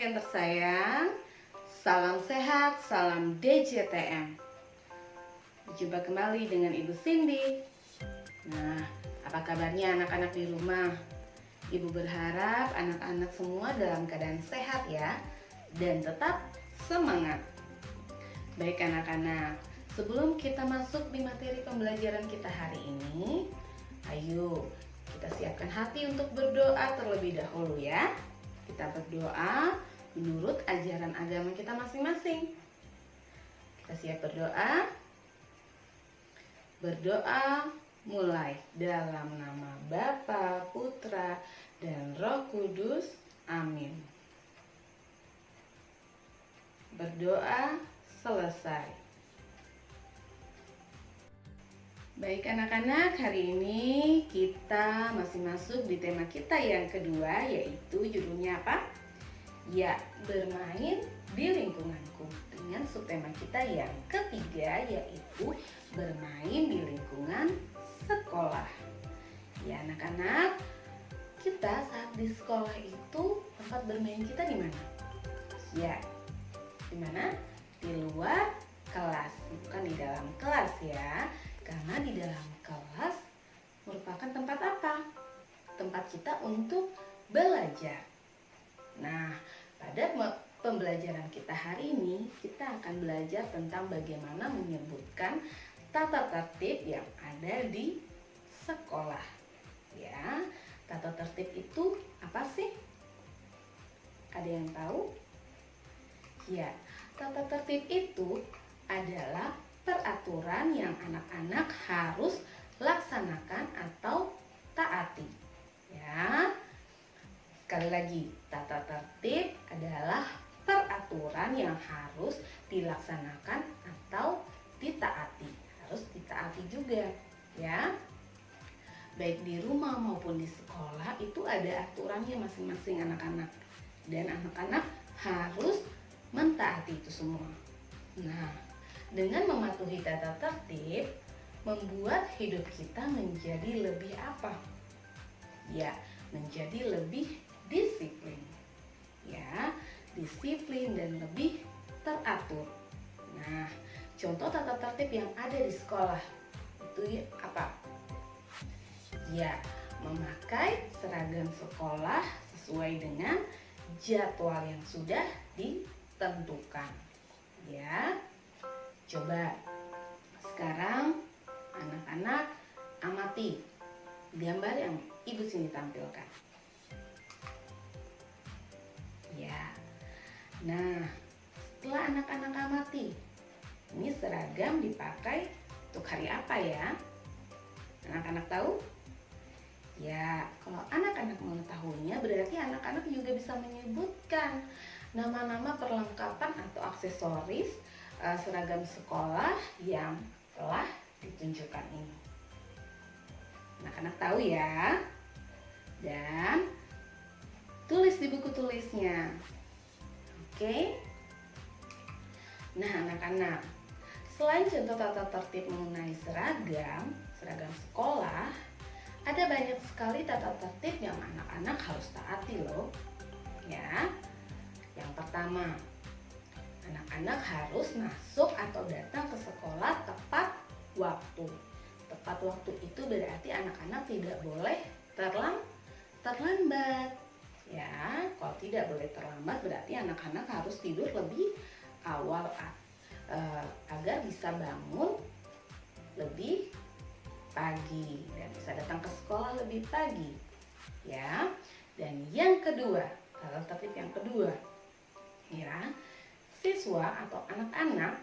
anak-anak yang tersayang, salam sehat, salam DJTM. Berjumpa kembali dengan Ibu Cindy. Nah, apa kabarnya anak-anak di rumah? Ibu berharap anak-anak semua dalam keadaan sehat ya, dan tetap semangat. Baik anak-anak, sebelum kita masuk di materi pembelajaran kita hari ini, ayo kita siapkan hati untuk berdoa terlebih dahulu ya. Kita berdoa menurut ajaran agama kita masing-masing. Kita siap berdoa. Berdoa mulai dalam nama Bapa, Putra, dan Roh Kudus. Amin. Berdoa selesai. Baik anak-anak, hari ini kita masih masuk di tema kita yang kedua, yaitu judulnya apa? Ya, bermain di lingkunganku. Dengan subtema kita yang ketiga, yaitu bermain di lingkungan sekolah. Ya anak-anak, kita saat di sekolah itu tempat bermain kita di mana? Ya, di mana? Di luar kelas, bukan di dalam kelas ya. Karena di dalam kelas merupakan tempat apa? Tempat kita untuk belajar. Nah, pada pembelajaran kita hari ini, kita akan belajar tentang bagaimana menyebutkan tata tertib yang ada di sekolah. Ya, tata tertib itu apa sih? Ada yang tahu? Ya, tata tertib itu adalah peraturan yang anak-anak harus laksanakan atau taati. Ya. Sekali lagi, tata tertib adalah peraturan yang harus dilaksanakan atau ditaati. Harus ditaati juga, ya. Baik di rumah maupun di sekolah itu ada aturannya masing-masing anak-anak. Dan anak-anak harus mentaati itu semua. Nah, dengan mematuhi tata tertib, membuat hidup kita menjadi lebih apa? Ya, menjadi lebih disiplin. Ya, disiplin dan lebih teratur. Nah, contoh tata tertib yang ada di sekolah itu apa? Ya, memakai seragam sekolah sesuai dengan jadwal yang sudah ditentukan. Ya. Coba sekarang anak-anak amati gambar yang Ibu Cindy tampilkan. Ya. Nah, setelah anak-anak amati, ini seragam dipakai untuk hari apa ya? Anak-anak tahu? Ya, kalau anak-anak mengetahuinya berarti anak-anak juga bisa menyebutkan nama-nama perlengkapan atau aksesoris seragam sekolah yang telah ditunjukkan ini. Anak-anak tahu ya. Dan tulis di buku tulisnya. Oke. Nah anak-anak, selain contoh tata tertib mengenai seragam sekolah, ada banyak sekali tata tertib yang anak-anak harus taati loh. Ya. Yang pertama, anak-anak harus masuk atau datang ke sekolah tepat waktu. Tepat waktu itu berarti anak-anak tidak boleh terlambat. Ya, kalau tidak boleh terlambat berarti anak-anak harus tidur lebih awal agar bisa bangun lebih pagi dan bisa datang ke sekolah lebih pagi. Ya. Dan yang kedua, tata tertib yang kedua, ya. Siswa atau anak-anak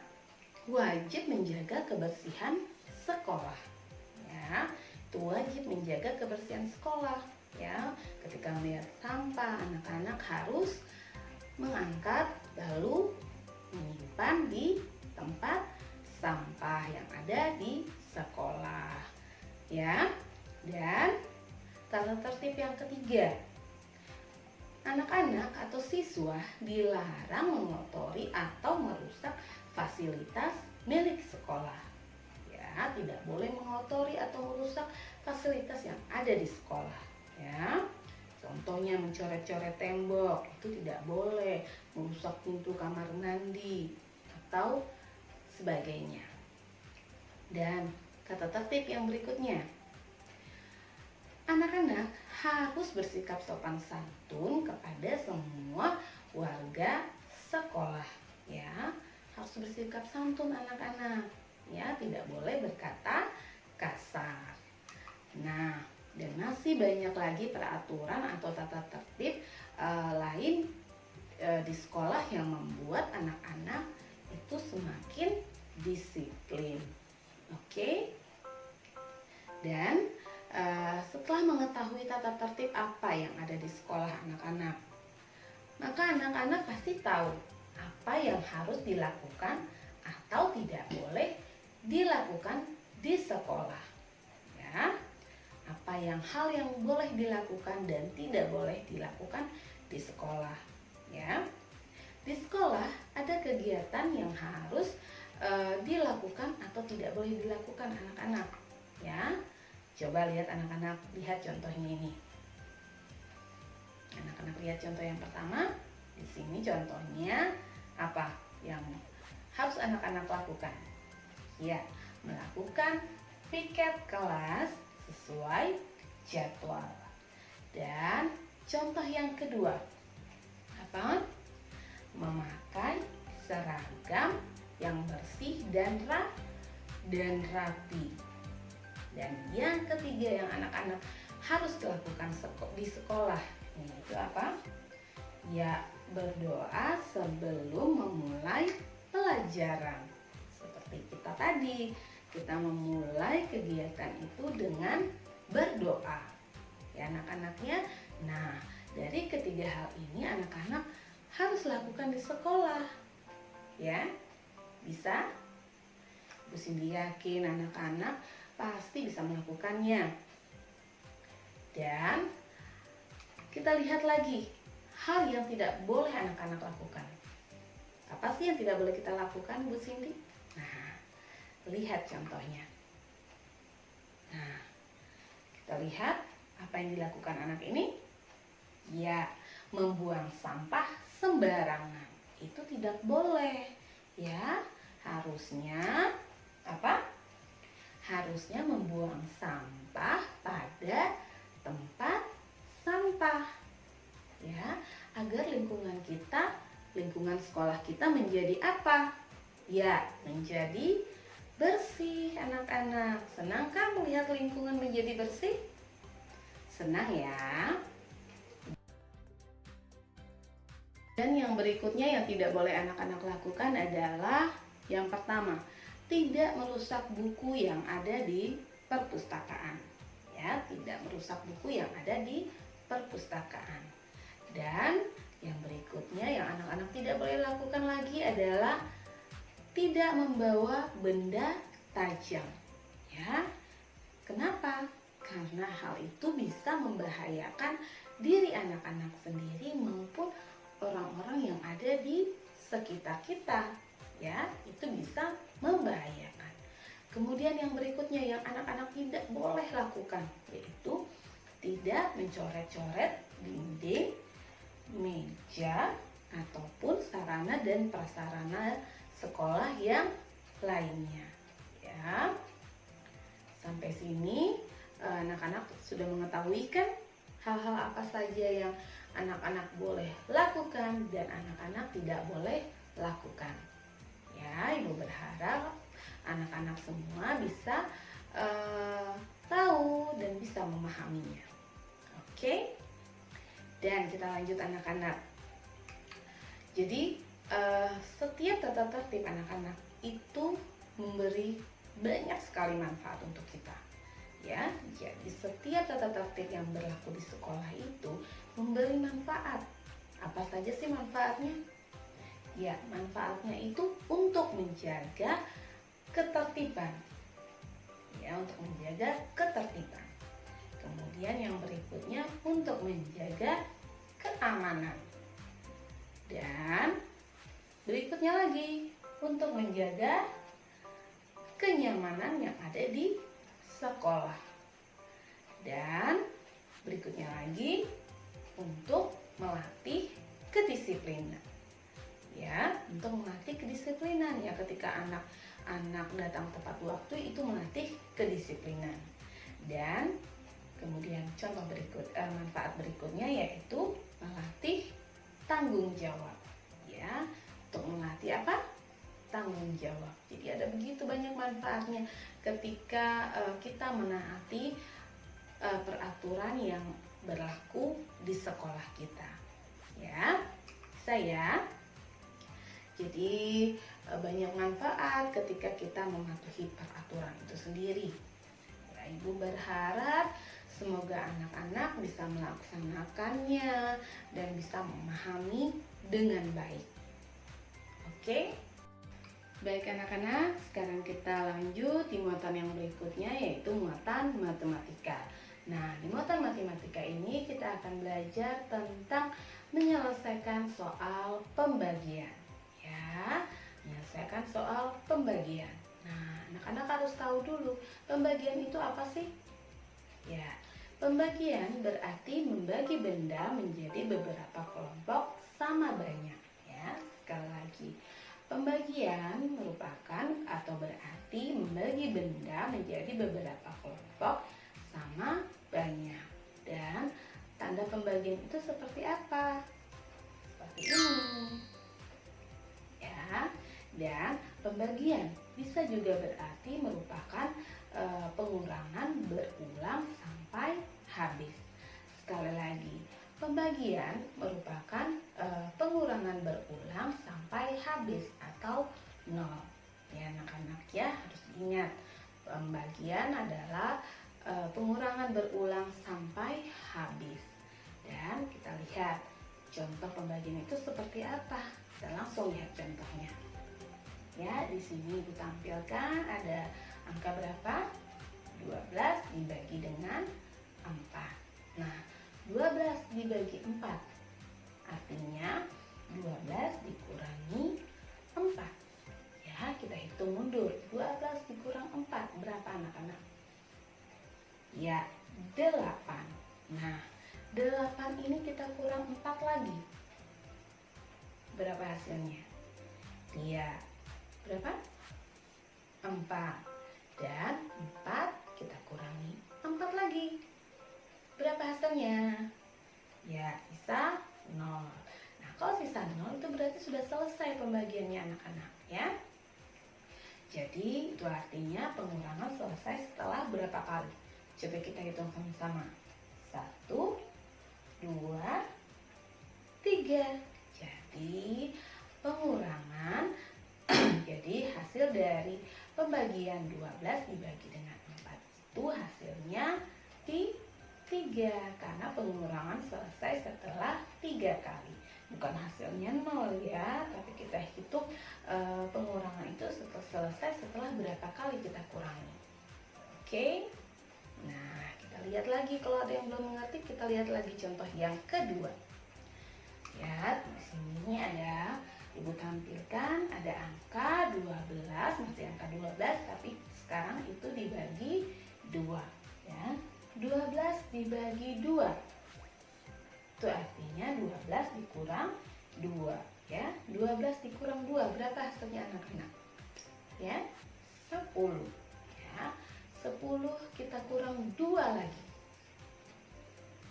wajib menjaga kebersihan sekolah. Ya, itu wajib menjaga kebersihan sekolah. Ya, ketika melihat sampah, anak-anak harus mengangkat lalu menyimpan di tempat sampah yang ada di sekolah. Ya, dan tata tertib yang ketiga, anak-anak atau siswa dilarang mengotori atau merusak fasilitas milik sekolah. Ya, tidak boleh mengotori atau merusak fasilitas yang ada di sekolah. Ya, Contohnya mencoret-coret tembok, itu tidak boleh, merusak pintu kamar mandi, atau sebagainya. Dan kata tertib yang berikutnya, anak-anak harus bersikap sopan santun kepada semua warga sekolah, ya. Harus bersikap santun anak-anak, ya, tidak boleh berkata kasar. Nah, dan masih banyak lagi peraturan atau tata tertib lain di sekolah yang membuat anak-anak itu semakin disiplin. Oke? Dan setelah mengetahui tata tertib apa yang ada di sekolah anak-anak, maka anak-anak pasti tahu apa yang harus dilakukan atau tidak boleh dilakukan di sekolah, ya. Apa hal yang boleh dilakukan dan tidak boleh dilakukan di sekolah, ya. Di sekolah ada kegiatan yang harus dilakukan atau tidak boleh dilakukan anak-anak, ya. Coba lihat anak-anak, lihat contohnya ini. Anak-anak lihat contoh yang pertama. Di sini contohnya apa yang harus anak-anak lakukan? Ya, melakukan piket kelas sesuai jadwal. Dan contoh yang kedua, apa? Memakai seragam yang bersih dan rapi. Dan yang ketiga yang anak-anak harus lakukan di sekolah, yaitu apa? Ya, berdoa sebelum memulai pelajaran. Seperti kita tadi, kita memulai kegiatan itu dengan berdoa, ya anak-anaknya. Nah, dari ketiga hal ini anak-anak harus lakukan di sekolah, ya. Bisa? Bu Cindy yakin anak-anak pasti bisa melakukannya. Dan kita lihat lagi hal yang tidak boleh anak-anak lakukan. Apa sih yang tidak boleh kita lakukan, Bu Cindy? Nah, lihat contohnya. Nah, kita lihat apa yang dilakukan anak ini. Ya, membuang sampah sembarangan. Itu tidak boleh. Ya, harusnya apa? Harusnya membuang sampah pada tempat sampah. Ya, agar lingkungan kita, lingkungan sekolah kita menjadi apa? Ya, menjadi bersih anak-anak. Senang kan melihat lingkungan menjadi bersih? Senang ya. Dan yang berikutnya yang tidak boleh anak-anak lakukan adalah yang pertama, tidak merusak buku yang ada di perpustakaan. Ya, tidak merusak buku yang ada di perpustakaan. Dan yang berikutnya yang anak-anak tidak boleh lakukan lagi adalah tidak membawa benda tajam. Ya. Kenapa? Karena hal itu bisa membahayakan diri anak-anak sendiri maupun orang-orang yang ada di sekitar kita. Ya, itu bisa membahayakan. Kemudian yang berikutnya yang anak-anak tidak boleh lakukan yaitu tidak mencoret-coret dinding, meja, ataupun sarana dan prasarana sekolah yang lainnya. Ya. Sampai sini anak-anak sudah mengetahui kan hal-hal apa saja yang anak-anak boleh lakukan dan anak-anak tidak boleh lakukan. Ya, Ibu berharap anak-anak semua bisa tahu dan bisa memahaminya. Oke? Dan kita lanjut anak-anak. Jadi setiap tata tertib anak-anak itu memberi banyak sekali manfaat untuk kita. Ya, jadi setiap tata tertib yang berlaku di sekolah itu memberi manfaat. Apa saja sih manfaatnya? Ya, manfaatnya itu untuk menjaga ketertiban. Ya, untuk menjaga ketertiban. Kemudian yang berikutnya untuk menjaga keamanan. Dan berikutnya lagi untuk menjaga kenyamanan yang ada di sekolah. Dan berikutnya lagi untuk melatih kedisiplinan. Ya, untuk melatih kedisiplinan ya, ketika anak-anak datang tepat waktu itu melatih kedisiplinan. Dan kemudian contoh manfaat berikutnya yaitu melatih tanggung jawab. Ya, untuk melatih apa? Tanggung jawab. Jadi ada begitu banyak manfaatnya ketika kita menaati peraturan yang berlaku di sekolah kita. Ya, saya. Jadi banyak manfaat ketika kita mematuhi peraturan itu sendiri. Ya, Ibu berharap semoga anak-anak bisa melaksanakannya dan bisa memahami dengan baik. Oke? Baik anak-anak, sekarang kita lanjut di muatan yang berikutnya yaitu muatan matematika. Nah, di muatan matematika ini kita akan belajar tentang menyelesaikan soal pembagian. Ya, menyelesaikan soal pembagian. Nah, anak-anak harus tahu dulu pembagian itu apa sih? Ya, pembagian berarti membagi benda menjadi beberapa kelompok sama banyak. Ya, sekali lagi, pembagian merupakan atau berarti membagi benda menjadi beberapa kelompok sama banyak. Dan tanda pembagian itu seperti apa? Seperti ini. Ya, dan pembagian bisa juga berarti merupakan pengurangan berulang sampai habis. Sekali lagi, pembagian merupakan pengurangan berulang sampai habis atau nol. Ya anak-anak ya, harus diingat pembagian adalah pengurangan berulang sampai habis. Dan kita lihat contoh pembagian itu seperti apa. Kita langsung lihat contohnya. Ya, di sini Ibu tampilkan ada angka berapa? 12 dibagi dengan 4. Nah, 12 dibagi 4 artinya 12 dikurangi 4. Ya, kita hitung mundur. 12 dikurang 4 berapa anak-anak? Ya, 8. Nah, 8 ini kita kurang 4 lagi. Berapa hasilnya? Ya, berapa? 4. Dan 4 kita kurangi 4 lagi. Berapa hasilnya? Ya, sisa 0. Nah, kalau sisa 0 itu berarti sudah selesai pembagiannya anak-anak ya. Jadi, itu artinya pengurangan selesai setelah berapa kali? Coba kita hitung sama-sama. 1, 2, 3. Jadi pengurangan jadi hasil dari pembagian 12 dibagi dengan 4 itu hasilnya 3 karena pengurangan selesai setelah 3 kali. Bukan hasilnya 0 ya, tapi kita hitung pengurangan itu selesai setelah berapa kali kita kurangi. Oke? Nah, kita lihat lagi, kalau ada yang belum mengerti kita lihat lagi contoh yang kedua. Ya, di sini ada Ibu tampilkan ada angka 12, masih angka 12 tapi sekarang itu dibagi 2 ya. 12 dibagi 2. Itu artinya 12 dikurang 2 ya. 12 dikurang 2 berapa hasilnya anak-anak? Ya, 10 ya. 10 kita kurang 2 lagi.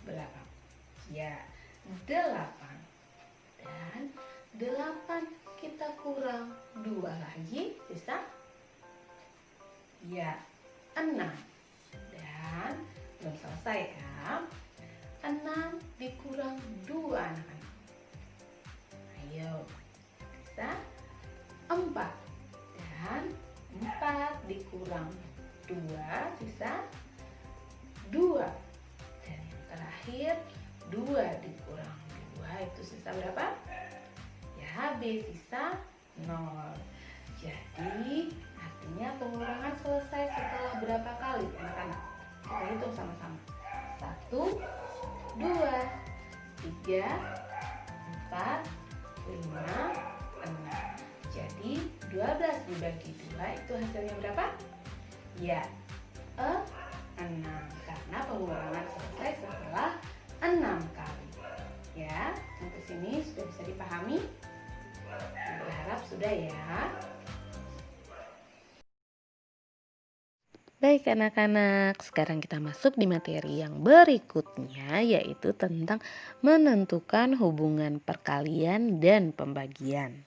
Berapa? Ya, 8. Dan 8 kita kurang 2 lagi, bisa? Ya, 6. Dan belum selesai kan? 6 dikurang 2 anak-anak. Ayo, bisa? 4. Dan 4 dikurang 2, bisa? 2. Dan yang terakhir 2 dikurang 2 itu sisa berapa? Ya habis, sisa 0. Jadi artinya pengurangan selesai setelah berapa kali anak-anak? Kita hitung sama-sama. 1, 2, 3, 4, 5, 6. Jadi 12 dibagi 2 itu hasilnya berapa? Ya, 6. Karena pengurangan selesai setelah 6 kali. sini sudah bisa dipahami? Berharap sudah ya. Baik anak-anak, sekarang kita masuk di materi yang berikutnya, yaitu tentang menentukan hubungan perkalian dan pembagian.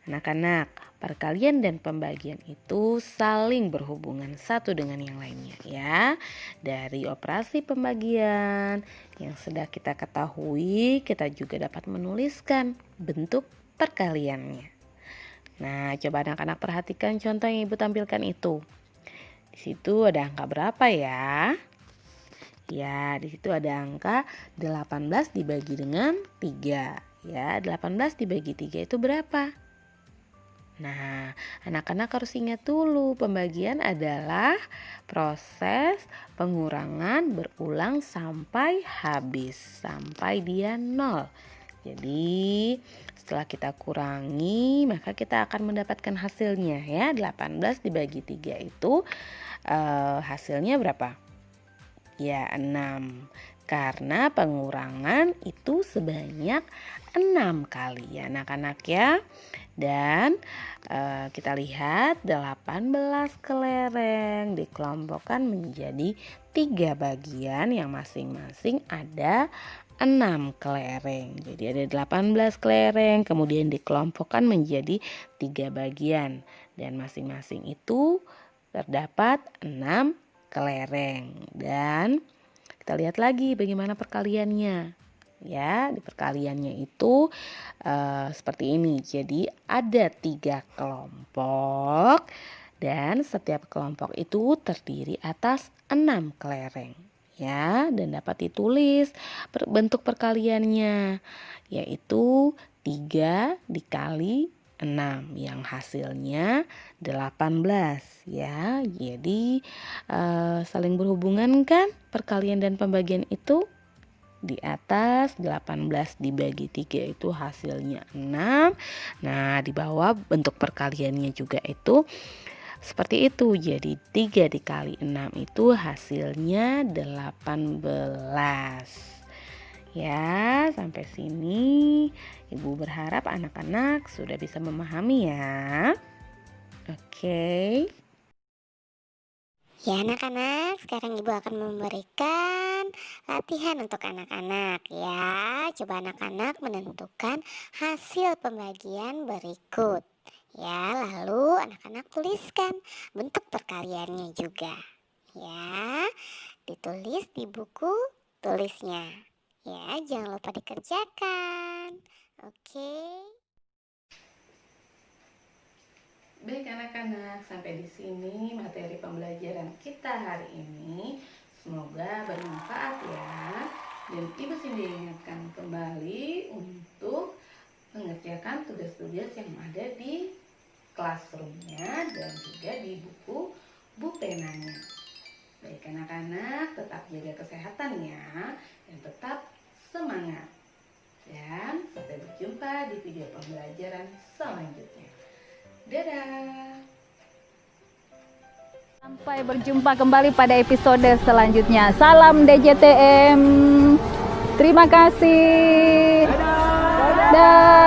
Anak-anak, perkalian dan pembagian itu saling berhubungan satu dengan yang lainnya ya. Dari operasi pembagian yang sudah kita ketahui, kita juga dapat menuliskan bentuk perkaliannya. Nah, coba anak-anak perhatikan contoh yang Ibu tampilkan itu. Di situ ada angka berapa ya? Ya, di situ ada angka 18 dibagi dengan 3. Ya, 18 dibagi 3 itu berapa? Nah, anak-anak harus ingat dulu, pembagian adalah proses pengurangan berulang sampai habis, sampai dia 0. Jadi, setelah kita kurangi, maka kita akan mendapatkan hasilnya ya. 18 dibagi 3 itu hasilnya berapa? Ya, 6. Karena pengurangan itu sebanyak 6 kali ya anak-anak ya. Dan kita lihat 18 kelereng dikelompokkan menjadi 3 bagian yang masing-masing ada 6 kelereng. Jadi ada 18 kelereng kemudian dikelompokkan menjadi 3 bagian. Dan masing-masing itu terdapat 6 kelereng. Dan kita lihat lagi bagaimana perkaliannya. Ya, di perkaliannya itu seperti ini. Jadi ada 3 kelompok dan setiap kelompok itu terdiri atas 6 kelereng. Ya, dan dapat ditulis bentuk perkaliannya, yaitu 3 dikali 6 yang hasilnya 18 ya. Jadi saling berhubungan kan perkalian dan pembagian itu. Di atas 18 dibagi 3 itu hasilnya 6. Nah, di bawah bentuk perkaliannya juga itu seperti itu. Jadi 3 dikali 6 itu hasilnya 18. Ya, sampai sini Ibu berharap anak-anak sudah bisa memahami ya. Oke. Ya anak-anak, sekarang Ibu akan memberikan latihan untuk anak-anak ya. Coba anak-anak menentukan hasil pembagian berikut. Ya, lalu anak-anak tuliskan bentuk perkaliannya juga. Ya, ditulis di buku tulisnya. Ya, jangan lupa dikerjakan. Oke. Baik anak-anak, sampai di sini materi pembelajaran kita hari ini. Semoga bermanfaat ya. Dan Ibu sini ingatkan kembali untuk mengerjakan tugas-tugas yang ada di classroom-nya dan juga di buku bupenanya. Baik anak-anak, tetap jaga kesehatan ya dan tetap semangat. Dan sampai berjumpa di video pembelajaran selanjutnya. Dadah. Sampai berjumpa kembali pada episode selanjutnya. Salam DJTM. Terima kasih. Dadah.